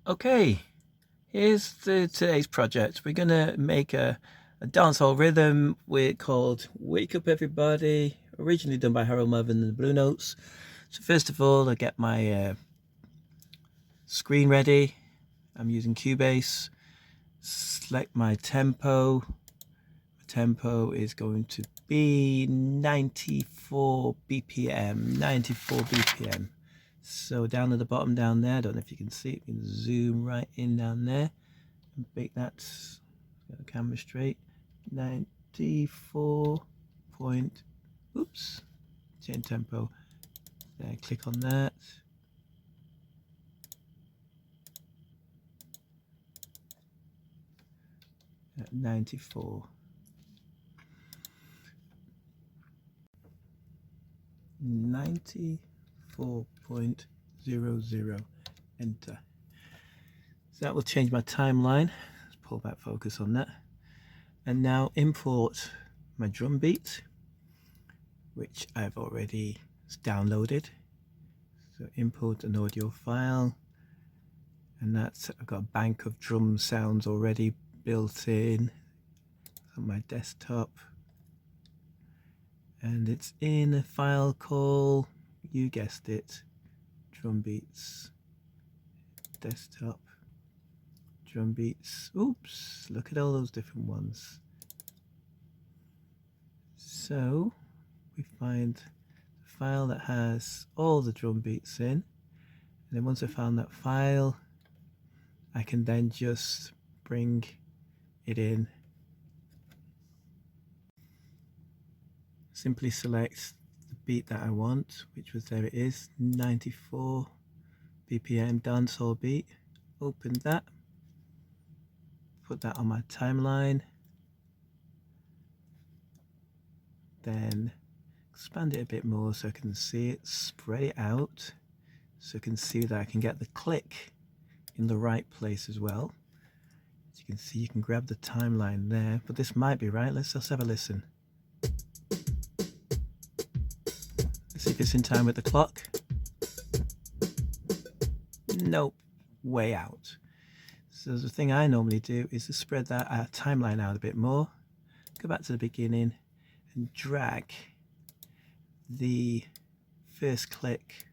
Okay, here's today's project. We're gonna make a dancehall rhythm called Wake Up Everybody, originally done by Harold Melvin and the Blue Notes. So first of all, I get my screen ready. I'm using Cubase. Select my tempo. My tempo is going to be 94 BPM, 94 BPM. So down at the bottom down there, I don't know if you can see it, you can zoom right in down there and make that, get the camera straight, 94 point, oops, change tempo, there, click on that. At 94. 94.00, enter. So that will change my timeline. Let's pull back focus on that. And now import my drum beat, which I've already downloaded. So import an audio file, and that's, I've got a bank of drum sounds already built in on my desktop. And it's in a file called, you guessed it, drum beats, desktop, drum beats. Oops, look at all those different ones. So we find the file that has all the drum beats in, and then once I found that file, I can then just bring it in. Simply select the beat that I want, which was, there it is, 94 BPM dancehall beat. Open that, put that on my timeline, then expand it a bit more so I can see it, spread it out so I can see that I can get the click in the right place as well. As you can see, you can grab the timeline there, but this might be right. Let's just have a listen. See if it's in time with the clock. Nope, way out. So the thing I normally do is to spread that timeline out a bit more, go back to the beginning and drag the first click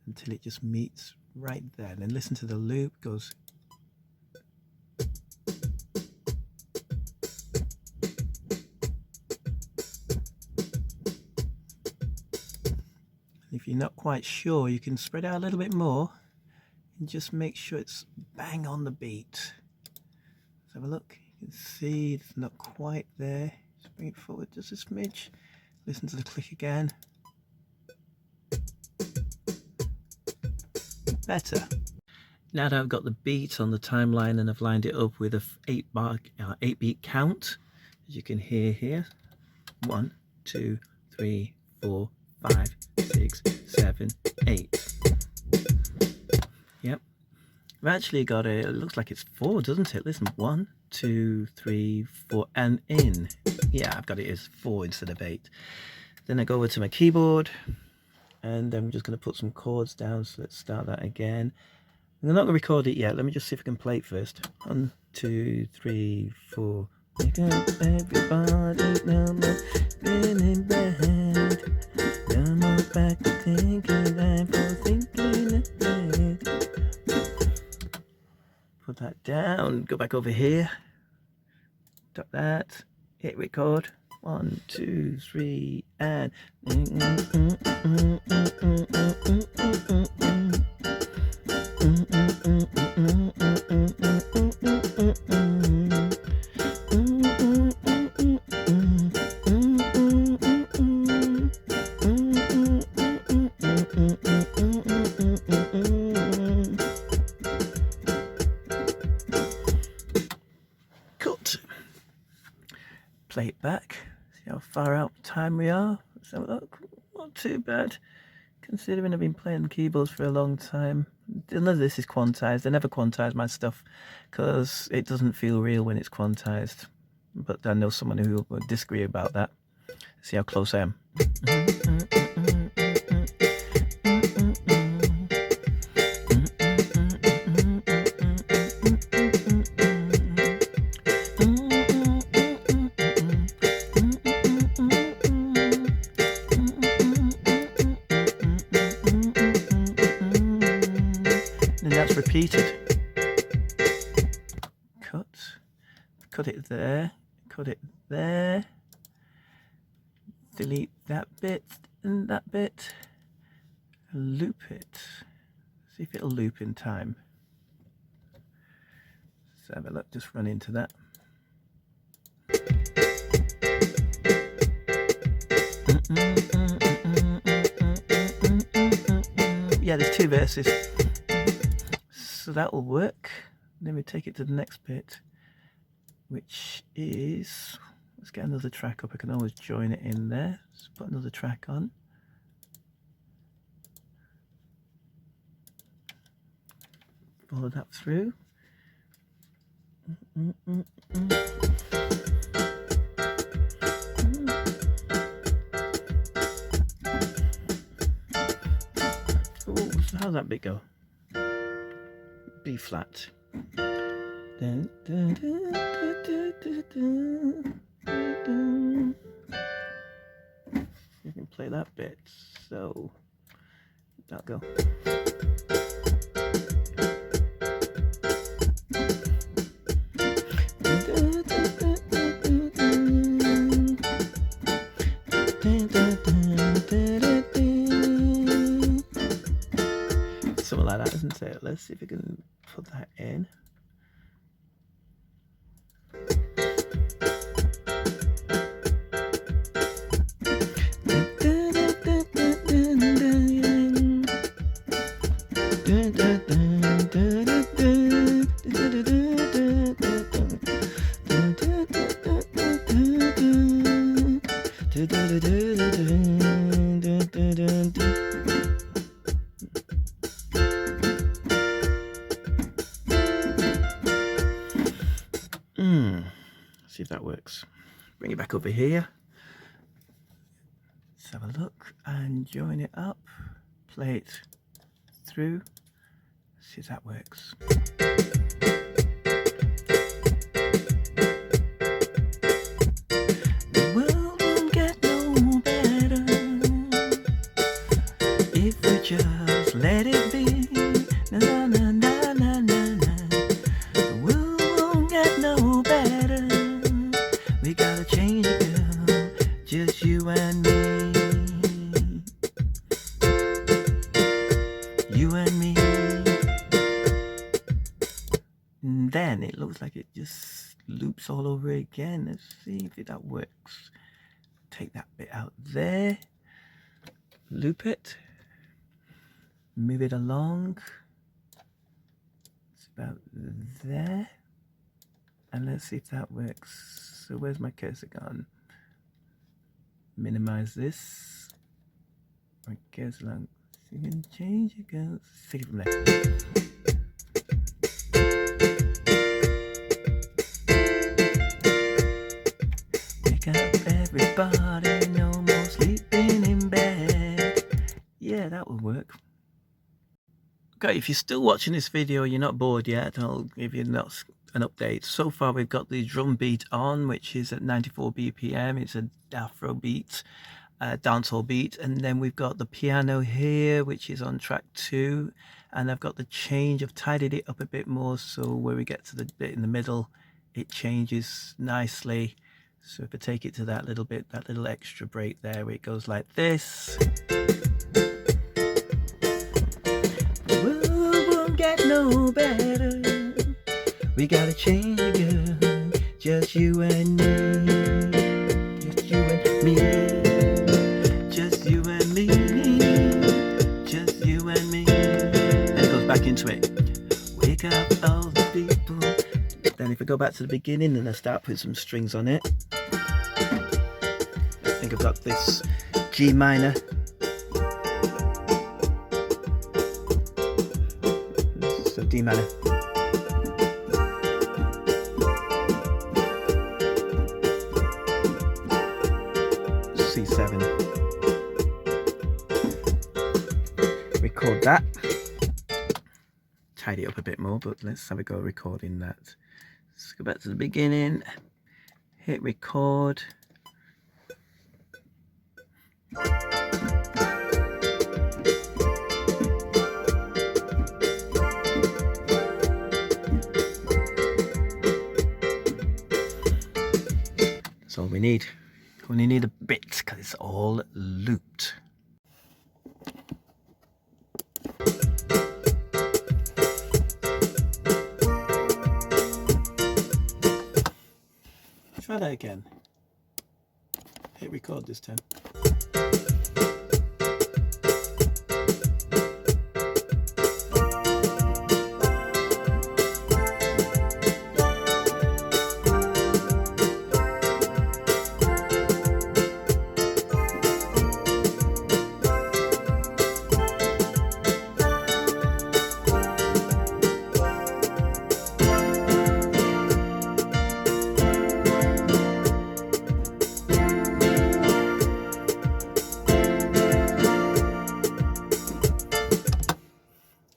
until it just meets right there. And then listen to the loop, goes. If you're not quite sure, you can spread out a little bit more and just make sure it's bang on the beat. Let's have a look. You can see it's not quite there. Just bring it forward just a smidge. Listen to the click again. Better. Now that I've got the beat on the timeline and I've lined it up with a 8-beat count, as you can hear here, 1, 2, 3, 4, 5, 6, 7, 8. Yep. I've actually got it looks like it's 4, doesn't it? Listen, 1, 2, 3, 4, and in. Yeah, I've got it as 4 instead of 8. Then I go over to my keyboard, and I'm just going to put some chords down. So let's start that again. I'm not going to record it yet. Let me just see if I can play it first. 1, 2, 3, 4. Wake up everybody, no more feeling bad. No more back to thinking, I'm for thinking ahead. Put that down, go back over here. Stop that, hit record. 1, 2, 3, and cut. Play it back. See how far out time we are. Let's have a look. Not too bad, considering I've been playing keyboards for a long time. None of this is quantized. I never quantize my stuff because it doesn't feel real when it's quantized. But I know someone who will disagree about that. See how close I am. and that's repeated. Cut it there, cut it there, delete that bit and that bit, and loop it. See if it'll loop in time. Let's have a look, just run into that. Yeah, there's 2 verses, so that will work. Then we take it to the next bit, which is, let's get another track up. I can always join it in there. Let's put another track on. Follow that through. Ooh, so how's that bit go? B flat. Dun, dun, dun, dun, dun, dun, dun, dun. You can play that bit, so that'll go. Something like that, isn't it? Let's see if we can put that in. See if that works. Bring it back over here. Let's have a look and join it up. Play it through. See if that works. The world won't get no better if we just let it be. Na na na na na na. The world won't get no better. We gotta change it, girl, just you and me. You and me. And then it looks like it just loops all over again. Let's see if that works. Take that bit out there. Loop it. Move it along. It's about there. And let's see if that works. So where's my cursor gone? Minimize this. My cursor along. So you can change it, girls. Take it from there. Wake up everybody, no more sleeping in bed. Yeah, that will work. Okay, if you're still watching this video, you're not bored yet, I'll give you an update. So far we've got the drum beat on, which is at 94 BPM. It's a Afro beat, dancehall beat, and then we've got the piano here, which is on track 2, and I've got the change. I've tidied it up a bit more, so where we get to the bit in the middle, it changes nicely. So if I take it to that little bit, that little extra break there, where it goes like this. The world won't get no better. We gotta change it, girl, just you and me. Just you and me. Just you and me. Just you and me. And it goes back into it. Wake up all the people. Then if I go back to the beginning and I start putting some strings on it, I think I've got this G minor. So D minor. C7. Record that. Tidy it up a bit more, but let's have a go recording that. Let's go back to the beginning. Hit record. we need. We only need a bit because it's all looped. Try that again. Hit record this time.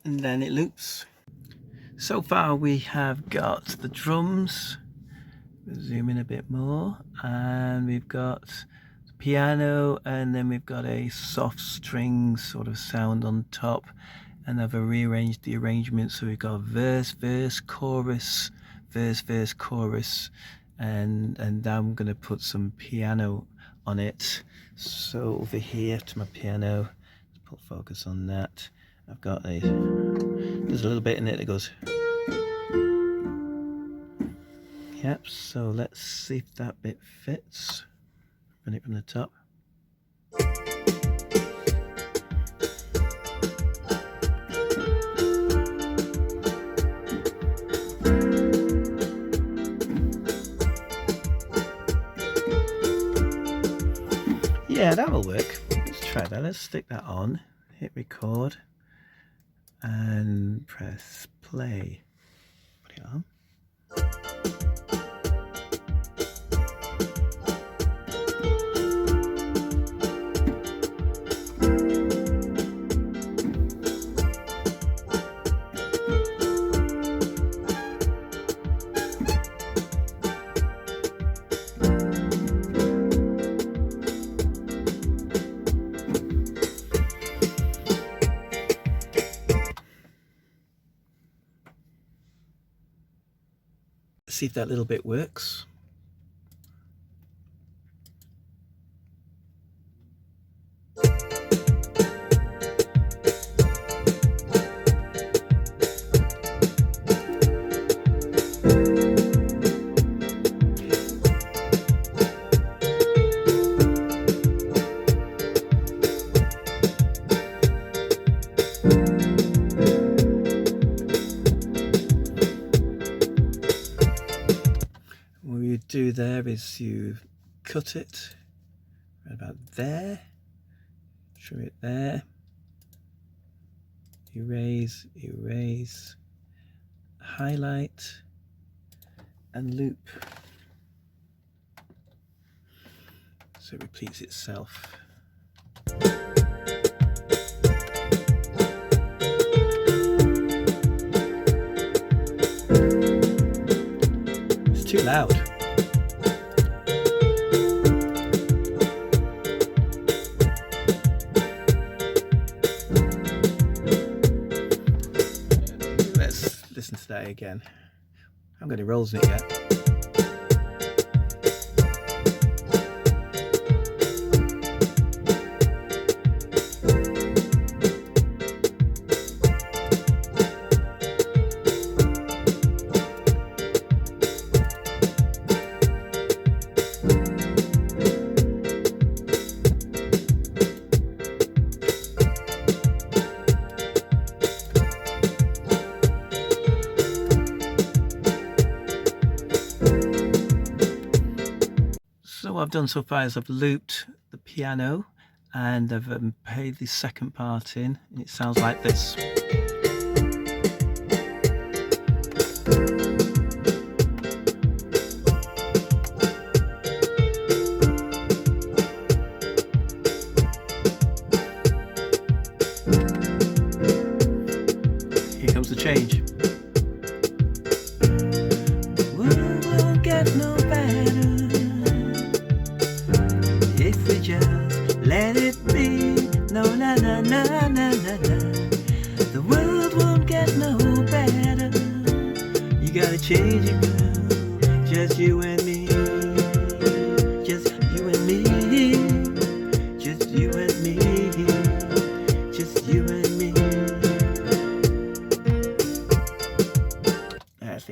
And then it loops. So far we have got the drums, zoom in a bit more, and we've got the piano, and then we've got a soft string sort of sound on top, and I've rearranged the arrangement so we've got verse, verse, chorus, verse, verse, chorus, and now I'm going to put some piano on it. So over here to my piano, let's put focus on that. I've got there's a little bit in it that goes, yep, so let's see if that bit fits. Run it from the top. Yeah, that will work. Let's try that. Let's stick that on, hit record, and press play. Put it on. See if that little bit works. What you do there is you cut it right about there, trim it there, erase, erase, highlight, and loop. So it repeats itself. It's too loud. Let's listen to that again. I haven't got any rolls in it yet. So what I've done so far is I've looped the piano and I've played the second part in, and it sounds like this. Here comes the change. The world won't get no better if we just let it be. No, na na na na na na. The world won't get no better. You gotta change it, girl. Just you and me.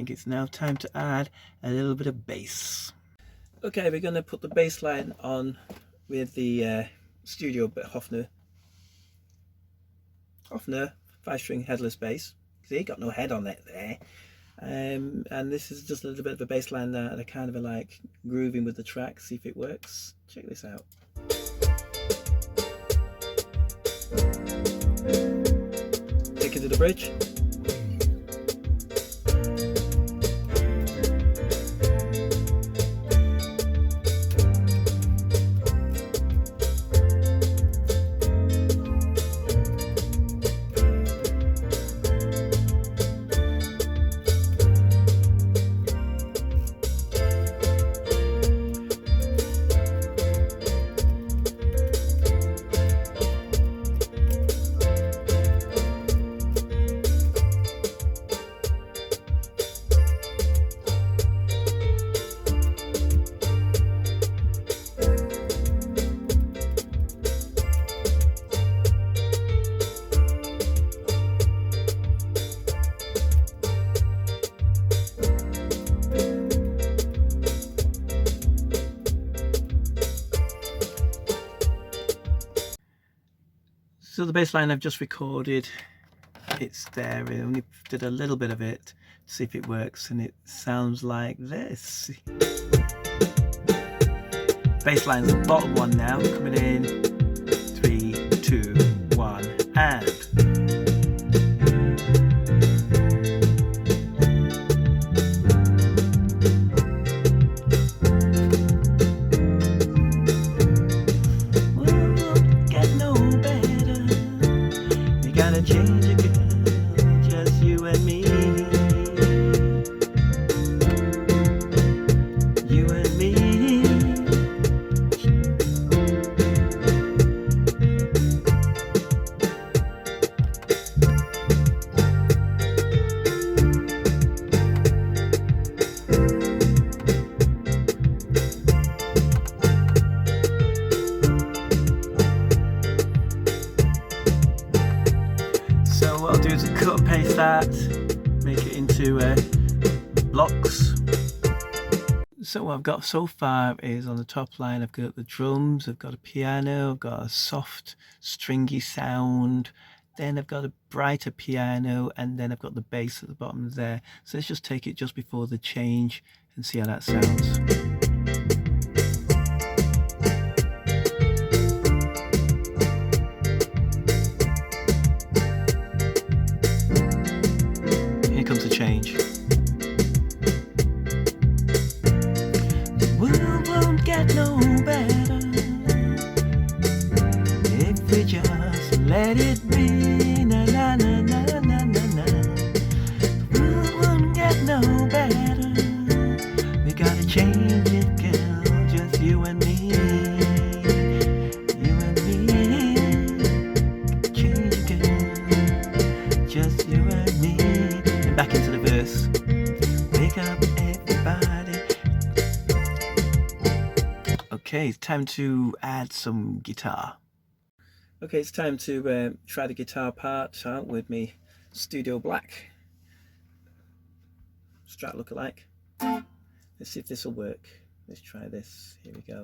think it's now time to add a little bit of bass. Okay, we're going to put the bass line on with the Studio Hofner 5-string headless bass. See, got no head on it there. And this is just a little bit of a bass line that I kind of like grooving with the track. See if it works. Check this out. Take it to the bridge. So the bass line I've just recorded, it's there. I only did a little bit of it to see if it works, and it sounds like this. Bass line's the bottom one now, coming in 3, 2, 1, and. Change a girl, just you and me. You and me. So what I'll do is cut and paste that, make it into blocks. So what I've got so far is on the top line I've got the drums, I've got a piano, I've got a soft stringy sound, then I've got a brighter piano, and then I've got the bass at the bottom there. So let's just take it just before the change and see how that sounds. Change. The world won't get no better if we just let it be. Na na na na na na na. The world won't get no better. We gotta change it, girl. Just you and me. You and me. Change it, girl. Just you and me. Back into the verse. Wake up everybody. Okay, it's time to add some guitar. Okay, it's time to try the guitar part out with me Studio Black Strat lookalike. Let's see if this will work. Let's try this. Here we go.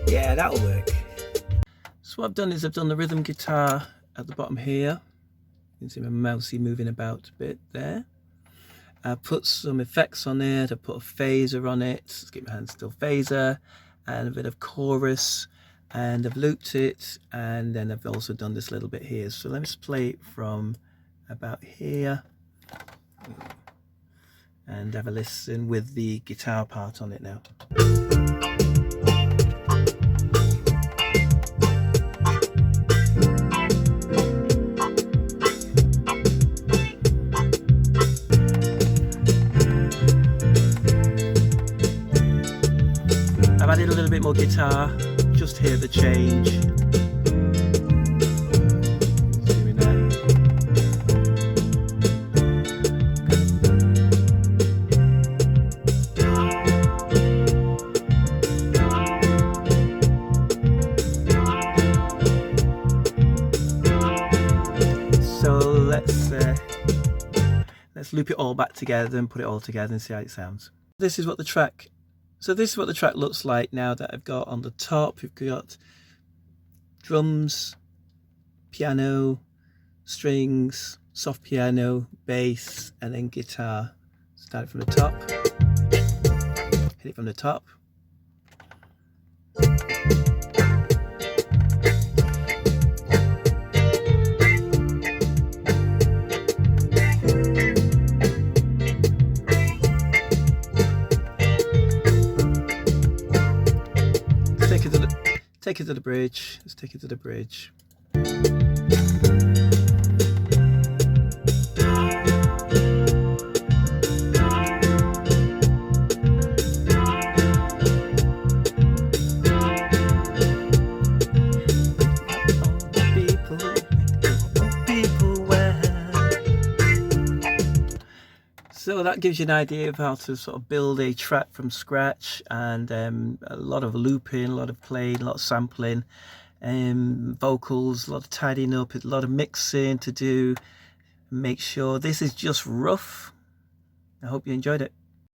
Yeah, that'll work. So what I've done is I've done the rhythm guitar at the bottom here. You can see my mousey moving about a bit there. I've put some effects on it. I've put a phaser on it. Let's keep my hand still. Phaser and a bit of chorus, and I've looped it, and then I've also done this little bit here. So let me just play it from about here and have a listen with the guitar part on it now. I've added a little bit more guitar, just hear the change. So let's loop it all back together and put it all together and see how it sounds. This is what the track looks like now that I've got on the top. We've got drums, piano, strings, soft piano, bass, and then guitar. Start it from the top. Hit it from the top. Take it to the bridge. Let's take it to the bridge. So that gives you an idea of how to sort of build a track from scratch, and a lot of looping, a lot of playing, a lot of sampling, vocals, a lot of tidying up, a lot of mixing to do. Make sure this is just rough. I hope you enjoyed it.